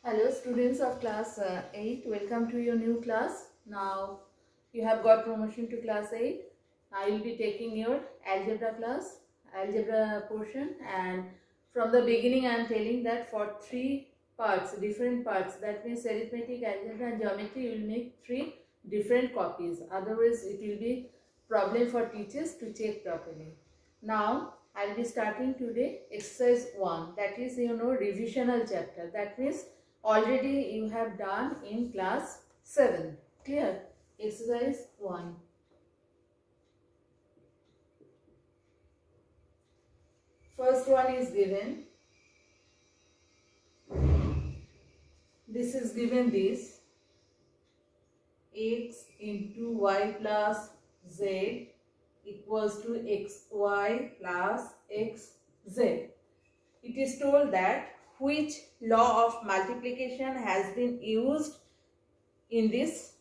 Hello students of class 8, welcome to your new class. Now you have got promotion to class 8. I will be taking your algebra class, algebra portion, and from the beginning I am telling that for three parts, different parts, that means arithmetic, algebra and geometry, you will make three different copies. Otherwise it will be problem for teachers to check properly. Now I will be starting today exercise 1, that is revisional chapter, that means already you have done in class 7. Clear? Exercise 1. First one is given. This is given this x into y plus z equals to xy plus xz. It is told that which law of multiplication has been used in this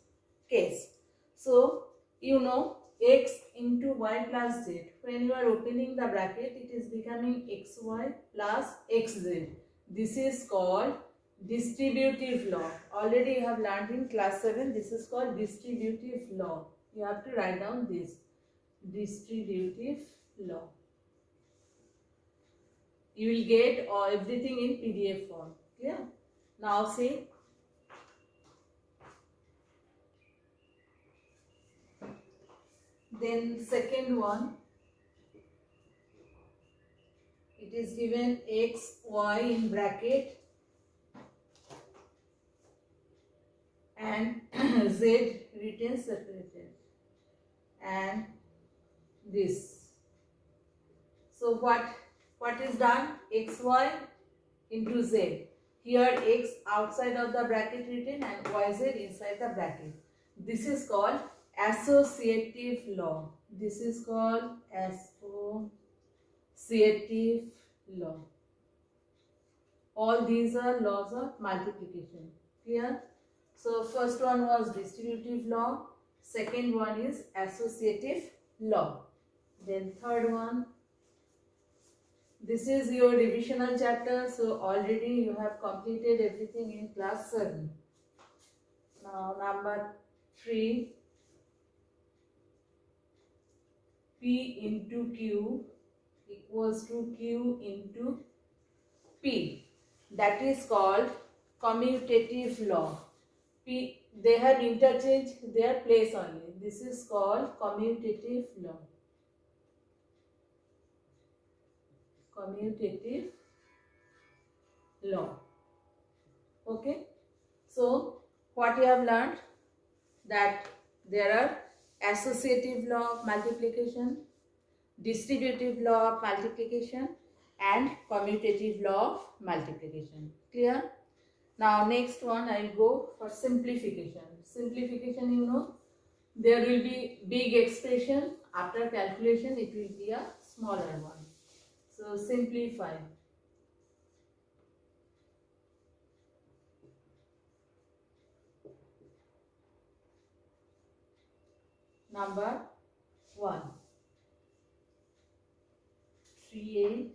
case. So, x into y plus z. When you are opening the bracket, it is becoming xy plus xz. This is called distributive law. Already you have learned in class 7. This is called distributive law. You have to write down this. Distributive law. You will get everything in PDF form. Clear? Now see. Then second one, it is given x, y in bracket and z written separated and this. So what is done? xy into z. Here x outside of the bracket written and yz inside the bracket. This is called associative law. This is called associative law. All these are laws of multiplication. Clear? So first one was distributive law. Second one is associative law. Then third one. This is your revisional chapter. So already you have completed everything in class 7. Now number 3. P into Q equals to Q into P. That is called commutative law. P, they have interchanged their place only. This is called commutative law. Commutative law. Okay. So what you have learned, that there are associative law of multiplication, distributive law of multiplication and commutative law of multiplication. Clear? Now next one I will go for simplification. Simplification, there will be big expression. After calculation it will be a smaller one. So simplify. Number 1. 3a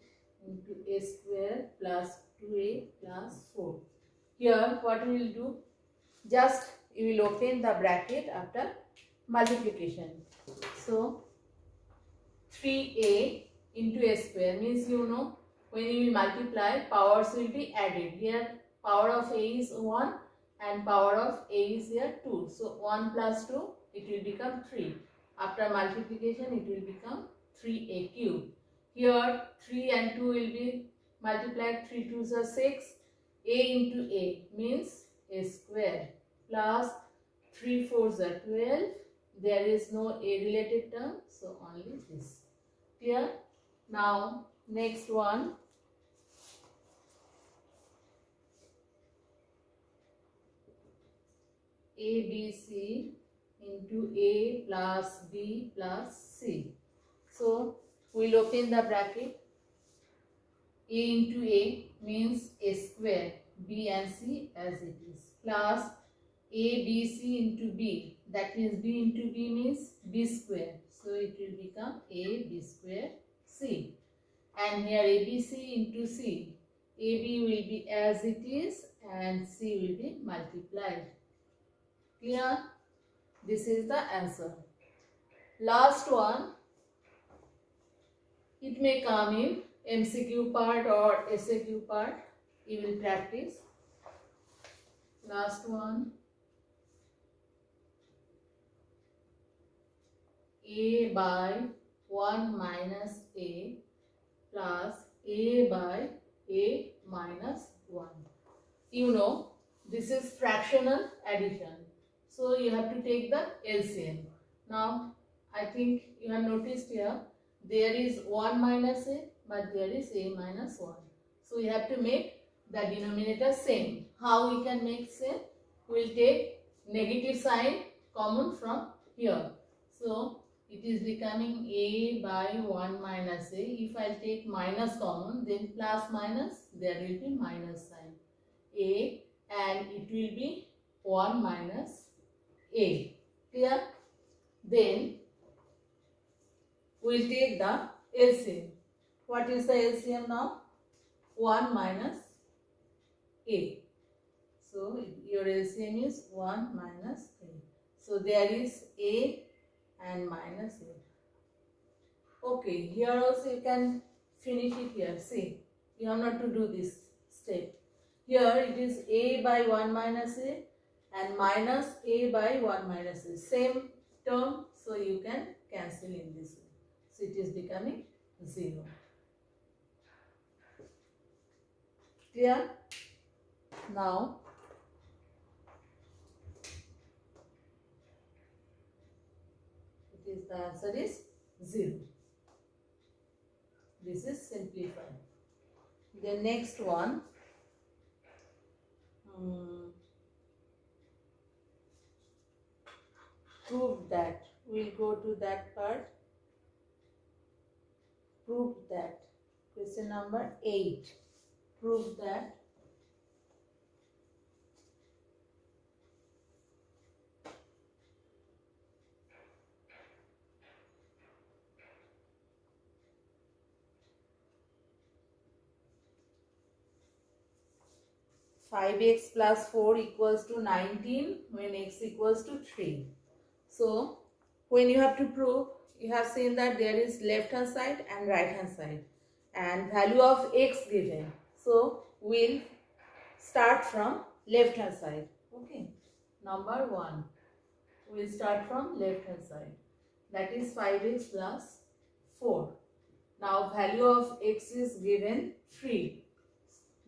into a square plus 2a plus 4. Here what we will do? Just you will open the bracket after multiplication. So 3a into a square means when you will multiply, powers will be added. Here power of a is 1 and power of a is here 2. So 1 plus 2, it will become 3. After multiplication it will become 3a cube. Here 3 and 2 will be multiplied. 3 2s are 6. A into a means a square plus 3 4s are 12. There is no a related term, so only this. Clear? Now next one. ABC into A plus B plus C. So we will open the bracket. A into A means a square, B and C as it is, plus ABC into B, that means B into B means B square, so it will become AB square C. And here ABC into C, AB will be as it is and C will be multiplied. Clear? This is the answer. Last one. It may come in MCQ part or SAQ part. You will practice. Last one. A by 1 minus A plus A by A minus 1. You know, this is fractional addition. So you have to take the LCM. Now, I think you have noticed here, there is 1 minus A, but there is A minus 1. So you have to make the denominator same. How we can make same? We will take negative sign common from here. So it is becoming A by 1 minus A. If I take minus common, then plus minus, there will be minus sign. A, and it will be 1 minus A. Clear? Then we will take the LCM. What is the LCM now? 1 minus A. So your LCM is 1 minus A. So there is A and minus A. Okay, here also you can finish it here. See, you have not to do this step. Here it is A by 1 minus A and minus A by 1 minus A. Same term, so you can cancel in this way. So it is becoming 0. Clear? Now, the answer is 0. This is simplified. The next one, prove that. We'll go to that part. Prove that. Question number 8. Prove that. Five x plus 4 equals to 19 when x equals to 3. So, when you have to prove, you have seen that there is left hand side and right hand side and value of x given. So, we'll start from left hand side. Okay. Number 1. We'll start from left hand side. That is 5x plus 4. Now, value of x is given 3.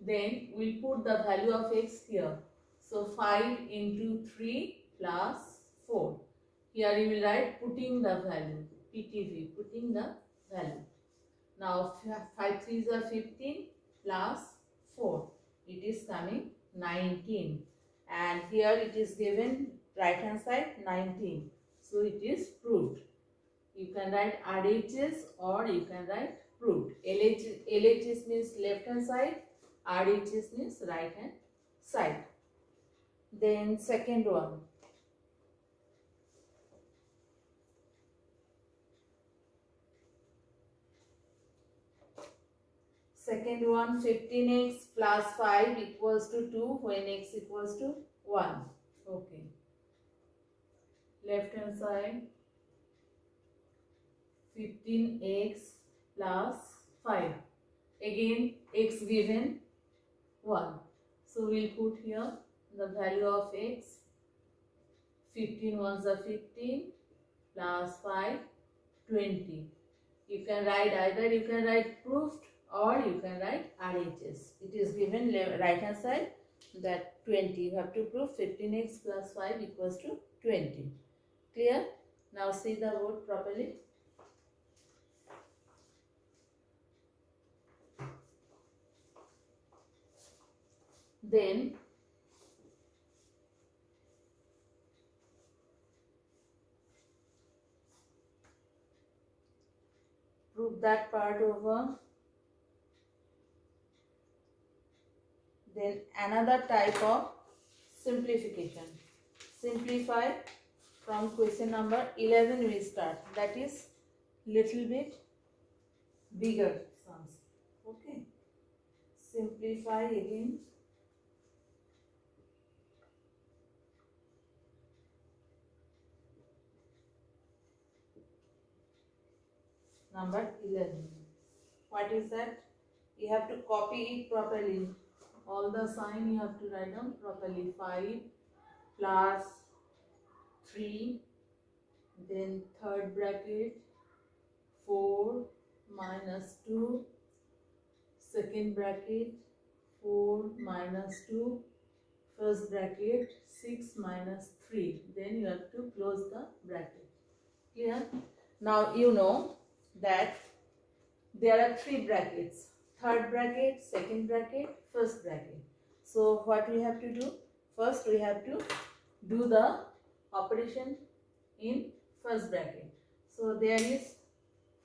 Then we'll put the value of x here. So 5 into 3 plus 4. Here you will write putting the value. PTV, putting the value. Now 5 3s are 15 plus 4. It is coming 19. And here it is given right hand side 19. So it is proved. You can write RHS or you can write proved. LHS means left hand side. RHS means right hand side. Then second one. Second one, 15x plus 5 equals to 2 when x equals to 1. Okay. Left hand side, 15x plus 5. Again, x given 1. So we'll put here the value of x. 15 ones are 15 plus 5, 20. You can write either you can write proved or you can write RHS. It is given right hand side that 20. You have to prove 15x plus 5 equals to 20. Clear? Now see the word properly. Then prove that part over. Then another type of simplification. Simplify from question number 11 we start. That is little bit bigger sums. Okay. simplify again. Number 11. What is that? You have to copy it properly. All the sign you have to write down properly. 5 plus 3, then third bracket, 4 minus 2, second bracket, 4 minus 2, first bracket, 6 minus 3. Then you have to close the bracket. Clear? Now you know that there are 3 brackets. Third bracket, second bracket, first bracket. So what we have to do? First we have to do the operation in first bracket. So there is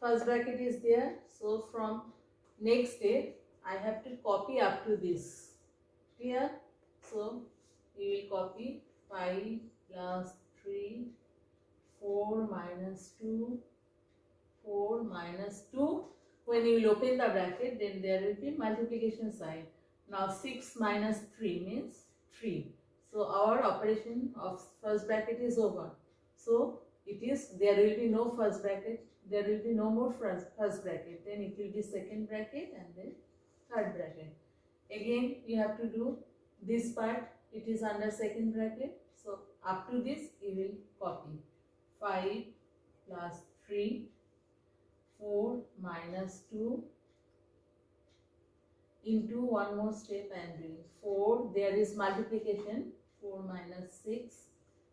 first bracket is there. So from next step I have to copy up to this. Clear? So we will copy 5 plus 3, 4 minus 2, 4 minus 2. When you will open the bracket, then there will be multiplication sign. Now 6 minus 3 means 3. So our operation of first bracket is over. So it is, there will be no first bracket, there will be no more first bracket. Then it will be second bracket and then third bracket. Again you have to do this part, it is under second bracket. So up to this you will copy 5 plus 3, 4 minus 2 into one more step I am doing 4. There is multiplication, 4 minus 6.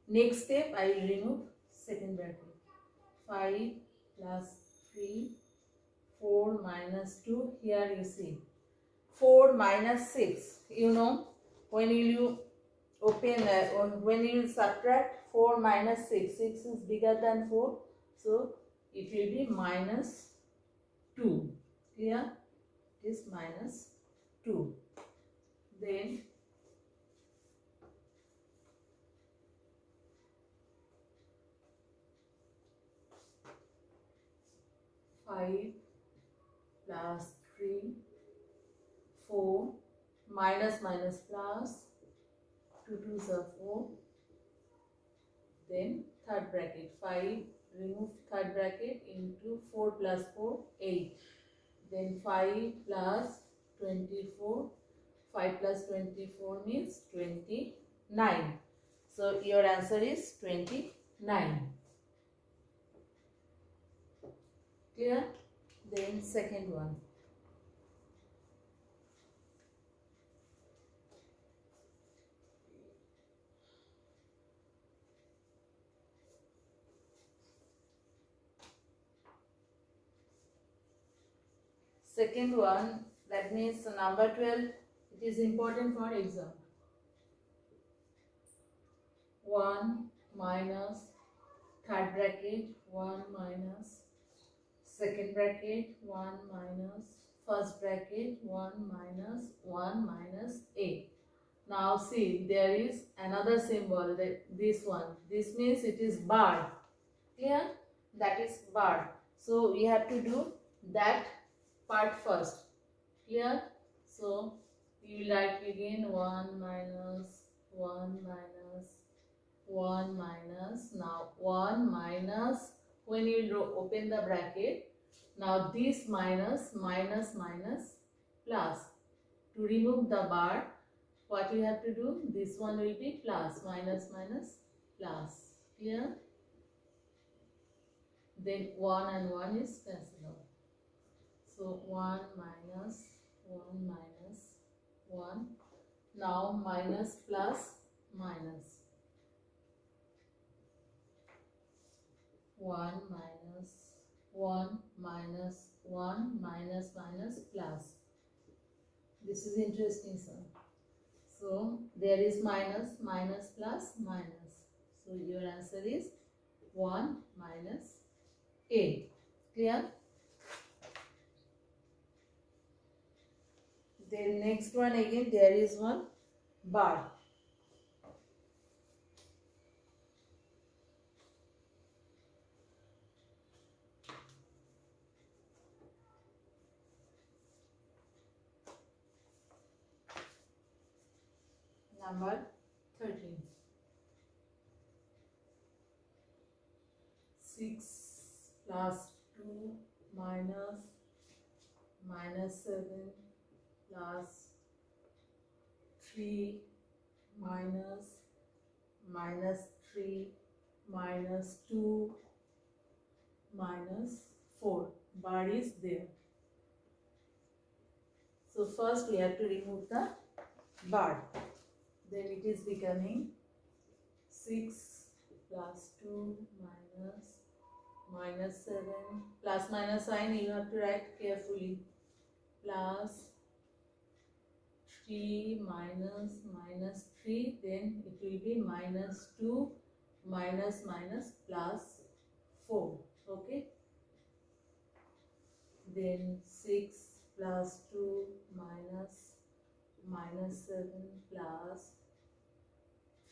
Next step I will remove second bracket. 5 plus 3, 4 minus 2. Here you see 4 minus 6. You know, when you open or when you subtract 4 minus 6, 6 is bigger than 4. So it will be minus 2. Here it is minus 2. Then five plus 3, 4 minus minus plus 2 2s are 4. Then third bracket 5, remove third bracket into 4 plus 4, 8. Then 5 plus 24, 5 plus 24 means 29. So your answer is 29. Clear? Then second one. Second one, that means number 12, it is important for exam. 1 minus third bracket, 1 minus second bracket, 1 minus first bracket, 1 minus 1 minus 8. Now see, there is another symbol, this one. This means it is bar. Clear? That is bar. So we have to do that part first. Clear? So you will write again 1 minus 1 minus 1 minus. Now 1 minus, when you open the bracket, now this minus minus minus plus. To remove the bar, what you have to do? This one will be plus, minus minus plus. Clear? Then 1 and 1 is cancelled out. So 1 minus 1 minus 1. Now minus plus minus. 1 minus 1 minus 1 minus minus plus. This is interesting, sir. So there is minus, minus plus minus. So your answer is 1 minus 8. Clear? Then next one again, there is one bar. number 13. 6 plus 2 minus 7 plus 3 minus 3 minus 2 minus 4. Bar is there. So first we have to remove the bar. Then it is becoming 6 plus 2 minus 7. Plus minus sign you have to write carefully. Plus 3 minus 3. Then it will be minus 2 minus plus 4. Okay. Then 6 plus 2 minus 7 plus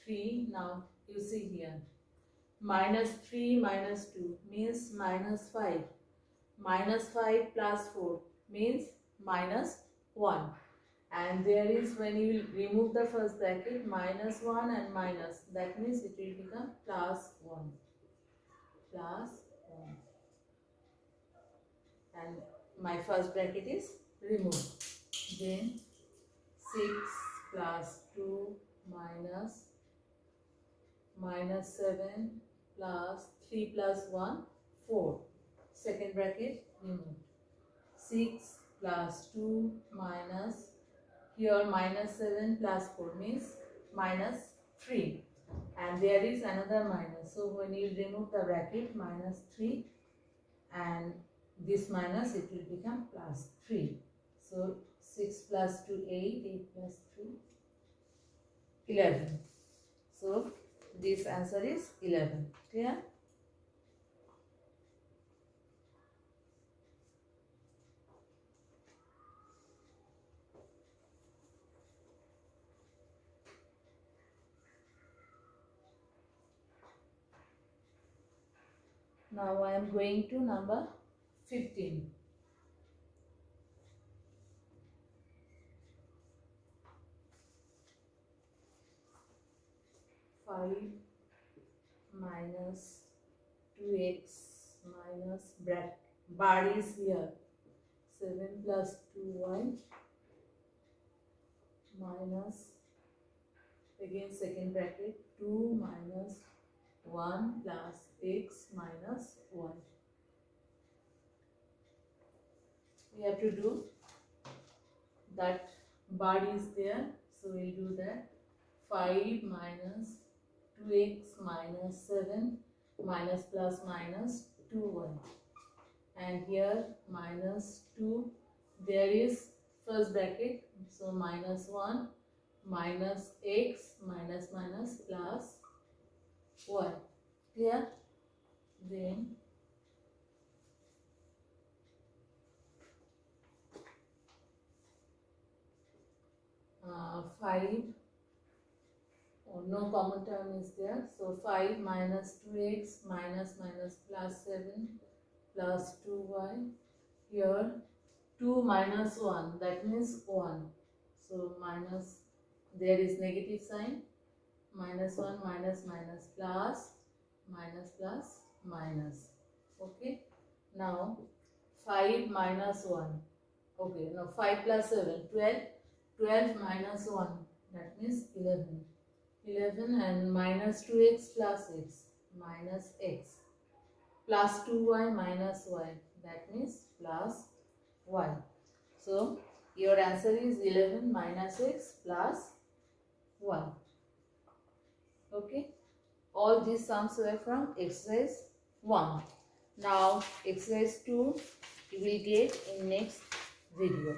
3. Now you see here, minus 3 minus 2 means minus 5. Minus 5 plus 4 means minus 1. And there is, when you will remove the first bracket, minus 1 and minus, that means it will become plus 1. Plus 1. And my first bracket is removed. Then 6 plus 2 minus 7 plus 3 plus 1, 4. Second bracket removed. 6 plus 2 minus, here minus 7 plus 4 means minus 3. And there is another minus. So when you remove the bracket, minus 3 and this minus, it will become plus 3. So 6 plus 2, 8, 8 plus 3, 11. So this answer is 11. Clear? Now I am going to number 15. 5 minus 2x minus bar is here. 7 plus 2y minus, again second bracket, 2 minus 1 plus x minus 1. We have to do that. Bar is there, so we will do that. 5 minus 2x minus 7 minus plus minus 2y, and here minus 2, there is first bracket, so minus 1 minus x minus plus y. Clear? Then 5, no common term is there, so 5 minus 2x minus plus 7 plus 2y. Here 2 minus 1, that means 1, so minus, there is negative sign, minus 1 minus plus minus. Okay, now 5 minus 1, okay, now 5 plus 7, 12 minus 1, that means 11 and minus 2x plus x minus x plus 2y minus y, that means plus y. So your answer is 11 minus x plus y. Okay, all these sums were from exercise 1. Now exercise 2 you will get in next video.